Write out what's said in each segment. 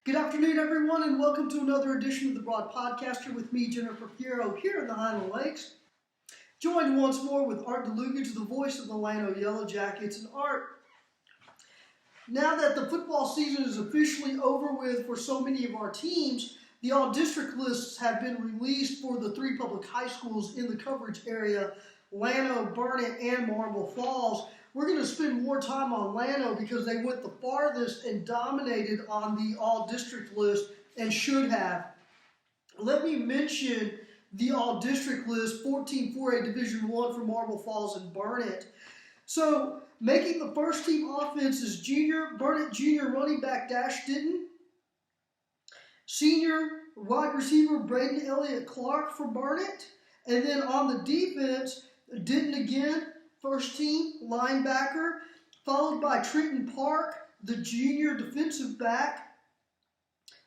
Good afternoon, everyone, and welcome to another edition of the Broad Podcaster with me, Jennifer Fierro, here in the Highland Lakes. Joined once more with Art Dlugach, the voice of the Llano Yellow Jackets. And Art, now that the football season is officially over with for so many of our teams, the all-district lists have been released for the three public high schools in the coverage area, Llano, Burnet, and Marble Falls. We're going to spend more time on Llano because they went the farthest and dominated on the all-district list and should have. Let me mention the all-district list, 14 4A Division I for Marble Falls and Burnet. So, making the first team offense is Burnet junior running back Dash Ditton, senior wide receiver Braden Elliott Clark for Burnet, and then on the defense, Ditton again, first team linebacker, followed by Trenton Park, the junior defensive back.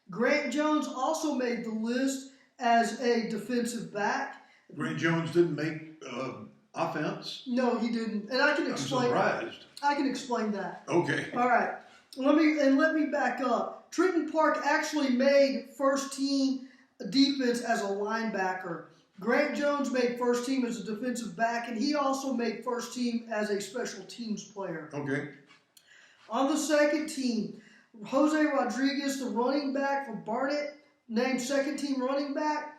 Grant Jones also made the list as a defensive back. Grant Jones didn't make offense? No, he didn't. And I can explain. I'm surprised. I can explain that. Okay. All right. Let me back up. Trenton Park actually made first team defense as a linebacker. Grant Jones made first team as a defensive back, and he also made first team as a special teams player. Okay. On the second team, Jose Rodriguez, the running back for Burnet, named second team running back.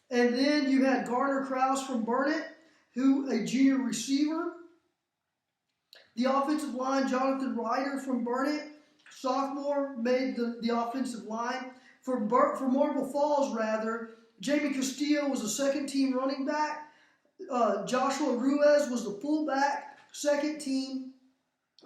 And then you had Garner Krause from Burnet, who a junior receiver. The offensive line, Jonathan Ryder from Burnet, sophomore, made the offensive line. For Marble Falls, Jamie Castillo was a second-team running back. Joshua Ruiz was the fullback, second team.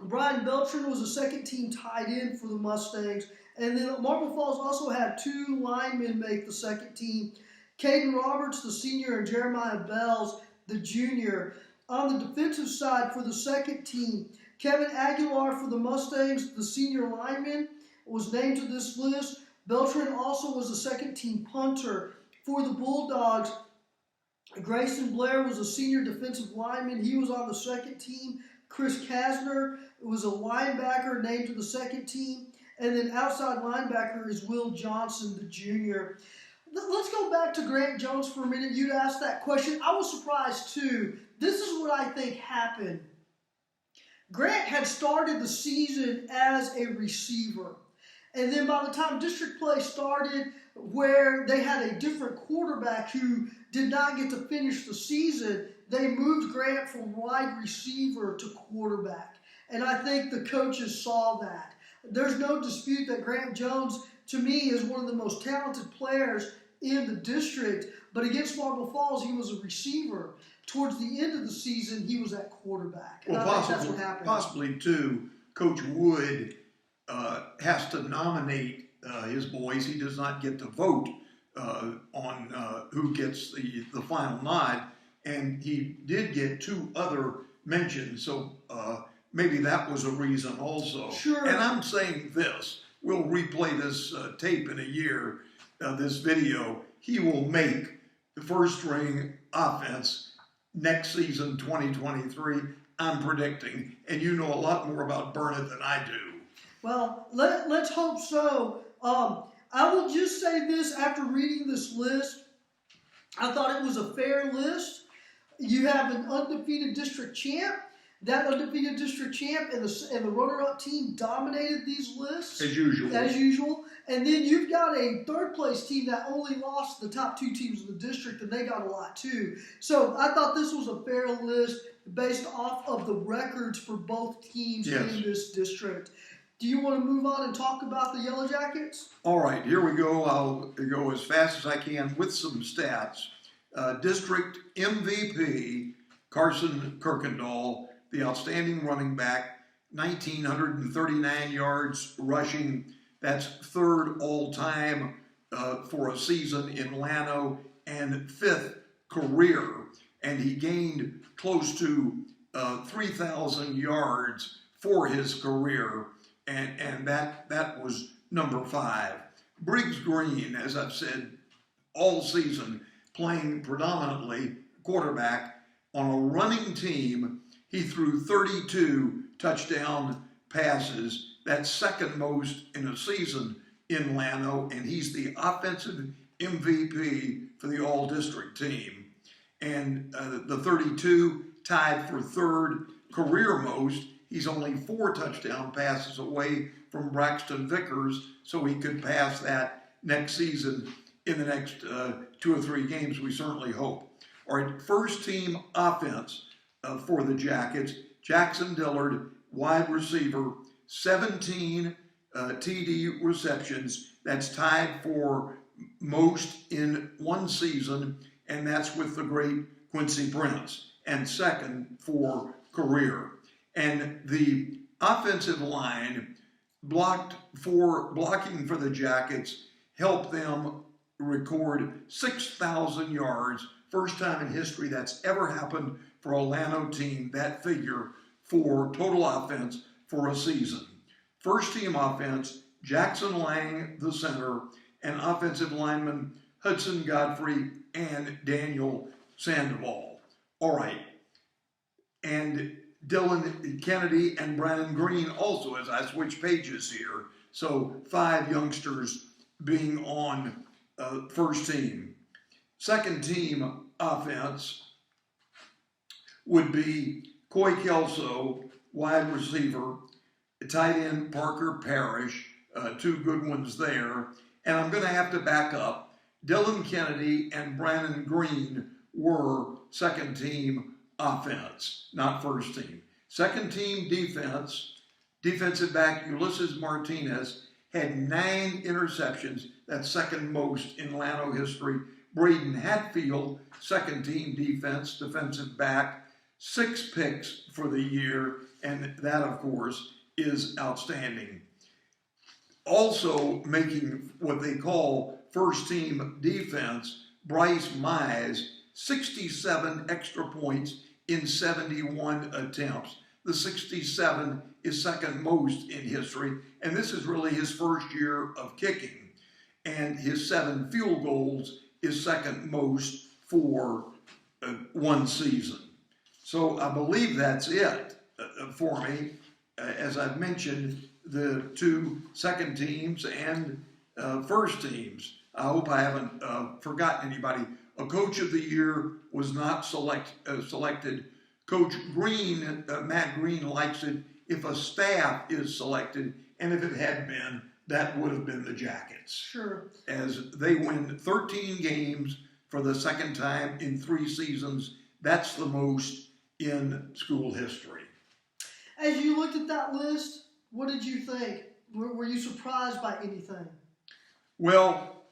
Brian Beltran was a second-team tight end for the Mustangs. And then Marble Falls also had two linemen make the second team. Caden Roberts, the senior, and Jeremiah Bells, the junior. On the defensive side for the second team, Kevin Aguilar for the Mustangs, the senior lineman, was named to this list. Beltran also was a second-team punter. For the Bulldogs, Grayson Blair was a senior defensive lineman. He was on the second team. Chris Kasner was a linebacker named to the second team. And then outside linebacker is Will Johnson, the junior. Let's go back to Grant Jones for a minute. You'd asked that question. I was surprised too. This is what I think happened. Grant had started the season as a receiver. And then by the time district play started, where they had a different quarterback who did not get to finish the season, they moved Grant from wide receiver to quarterback. And I think the coaches saw that. There's no dispute that Grant Jones, to me, is one of the most talented players in the district. But against Marble Falls, he was a receiver. Towards the end of the season, he was at quarterback. And I think that's what happened. Possibly, too, Coach Wood has to nominate his boys. He does not get to vote on who gets the final nod, and he did get two other mentions, so maybe that was a reason also. Sure. And I'm saying this, we'll replay this tape in a year, this video. He will make the first string offense next season, 2023, I'm predicting, and you know a lot more about Burnet than I do. Well, let's hope so. I will just say this, after reading this list, I thought it was a fair list. You have an undefeated district champ. That undefeated district champ and the runner-up team dominated these lists. As usual. And then you've got a third-place team that only lost the top two teams in the district, and they got a lot too. So I thought this was a fair list based off of the records for both teams in this district. Do you want to move on and talk about the Yellow Jackets? All right, here we go. I'll go as fast as I can with some stats. District MVP, Carson Kirkendall, the outstanding running back, 1,939 yards rushing. That's third all-time for a season in Llano and fifth career. And he gained close to 3,000 yards for his career. And that was number 5. Briggs Green, as I've said, all season, playing predominantly quarterback on a running team. He threw 32 touchdown passes. That's second most in a season in Llano, and he's the offensive MVP for the all-district team. And the 32 tied for third career most. He's only 4 touchdown passes away from Braxton Vickers, so he could pass that next season in the next 2 or 3 games, we certainly hope. All right, first team offense for the Jackets. Jackson Dillard, wide receiver, 17 TD receptions. That's tied for most in one season, and that's with the great Quincy Prince, and second for career. And the offensive line blocking for the Jackets helped them record 6,000 yards. First time in history that's ever happened for a Llano team, that figure for total offense for a season. First team offense, Jackson Lang, the center, and offensive linemen Hudson Godfrey and Daniel Sandoval. All right. And Dylan Kennedy and Brandon Green also, as I switch pages here. So 5 youngsters being on first team. Second team offense would be Coy Kelso, wide receiver, tight end Parker Parrish, 2 good ones there. And I'm going to have to back up. Dylan Kennedy and Brandon Green were second team offense, not first team. Second team defense, defensive back Ulysses Martinez had 9 interceptions. That's second most in Llano history. Braden Hatfield, second team defense, defensive back, 6 picks for the year, and that, of course, is outstanding. Also making what they call first team defense, Bryce Mize, 67 extra points in 71 attempts. The 67 is second most in history, and this is really his first year of kicking. And his 7 field goals is second most for one season. So I believe that's it for me. As I've mentioned, the 2 second teams and first teams. I hope I haven't forgotten anybody. A coach of the year was not selected. Coach Green, Matt Green, likes it if a staff is selected, and if it had been, that would have been the Jackets. Sure. As they win 13 games for the second time in 3 seasons. That's the most in school history. As you looked at that list, what did you think? Were you surprised by anything? Well,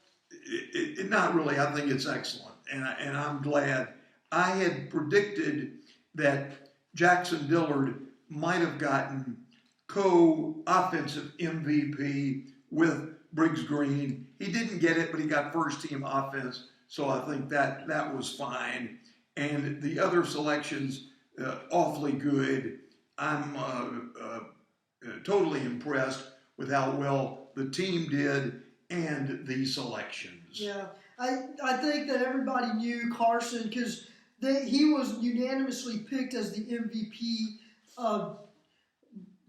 not really. I think it's excellent, and I'm glad. I had predicted that Jackson Dillard might have gotten co-offensive MVP with Briggs Green. He didn't get it, but he got first-team offense, so I think that was fine. And the other selections, awfully good. I'm totally impressed with how well the team did and the selections. Yeah, I think that everybody knew Carson because he was unanimously picked as the MVP.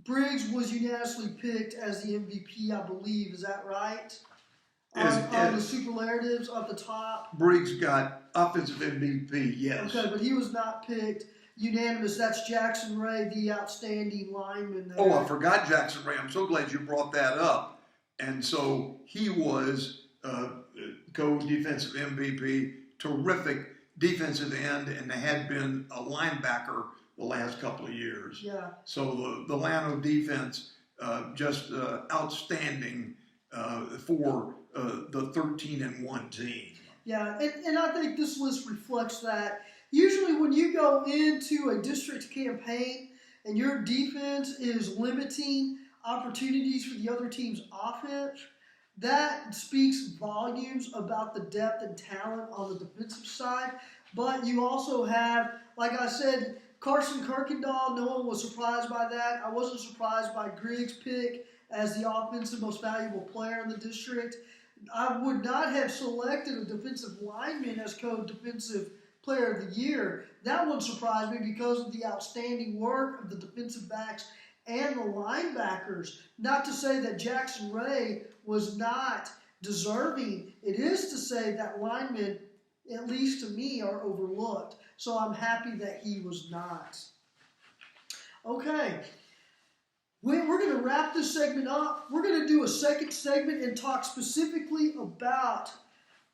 Briggs was unanimously picked as the MVP, I believe. Is that right? On the superlatives up the top. Briggs got offensive MVP, yes. Okay, but he was not picked unanimous. That's Jackson Ray, the outstanding lineman there. Oh, I forgot Jackson Ray. I'm so glad you brought that up. And so he was co-defensive MVP, terrific defensive end, and had been a linebacker the last couple of years. Yeah. So the Llano defense, just outstanding for the 13-1 team. Yeah, and I think this list reflects that. Usually when you go into a district campaign and your defense is limiting opportunities for the other team's offense, that speaks volumes about the depth and talent on the defensive side. But you also have, like I said, Carson Kirkendall, no one was surprised by that. I wasn't surprised by Griggs' pick as the offensive most valuable player in the district. I would not have selected a defensive lineman as co-defensive player of the year. That one surprised me because of the outstanding work of the defensive backs and the linebackers. Not to say that Jackson Ray was not deserving. It is to say that linemen, at least to me, are overlooked. So I'm happy that he was not. Okay. We're going to wrap this segment up. We're going to do a second segment and talk specifically about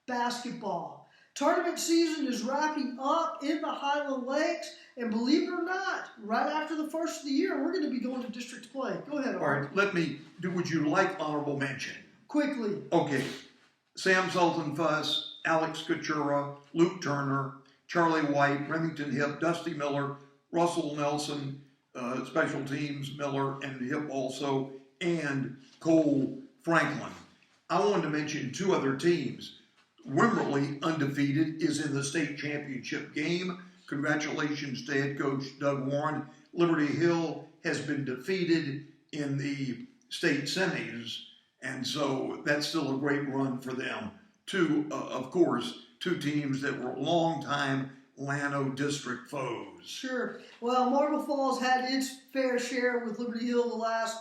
basketball. Tournament season is wrapping up in the Highland Lakes, and believe it or not, right after the first of the year, we're going to be going to district play. Go ahead, Art. All right, would you like honorable mention? Quickly. Okay. Sam Sultan Fuss, Alex Kachura, Luke Turner, Charlie White, Remington Hip, Dusty Miller, Russell Nelson, Special Teams Miller and Hip also, and Cole Franklin. I wanted to mention two other teams. Wimberley, undefeated, is in the state championship game. Congratulations to head coach Doug Warren. Liberty Hill has been defeated in the state semis, and so that's still a great run for them. Of course, two teams that were longtime Llano district foes. Sure. Well, Marble Falls had its fair share with Liberty Hill the last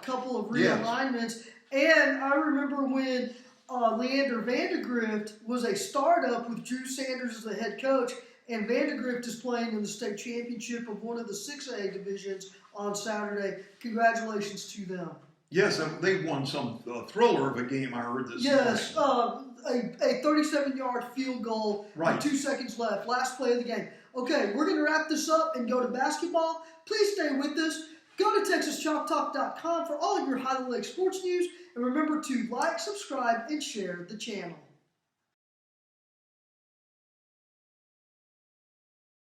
couple of realignments. Yes. And I remember when Leander Vandegrift was a startup with Drew Sanders as the head coach, and Vandegrift is playing in the state championship of one of the 6A divisions on Saturday. Congratulations to them. Yes, they won some thriller of a game, I heard this. Yes, a 37-yard field goal with 2 seconds left. Last play of the game. Okay, we're going to wrap this up and go to basketball. Please stay with us. Go to TexasChalkTalk.com for all of your Highland Lake sports news. And remember to like, subscribe, and share the channel.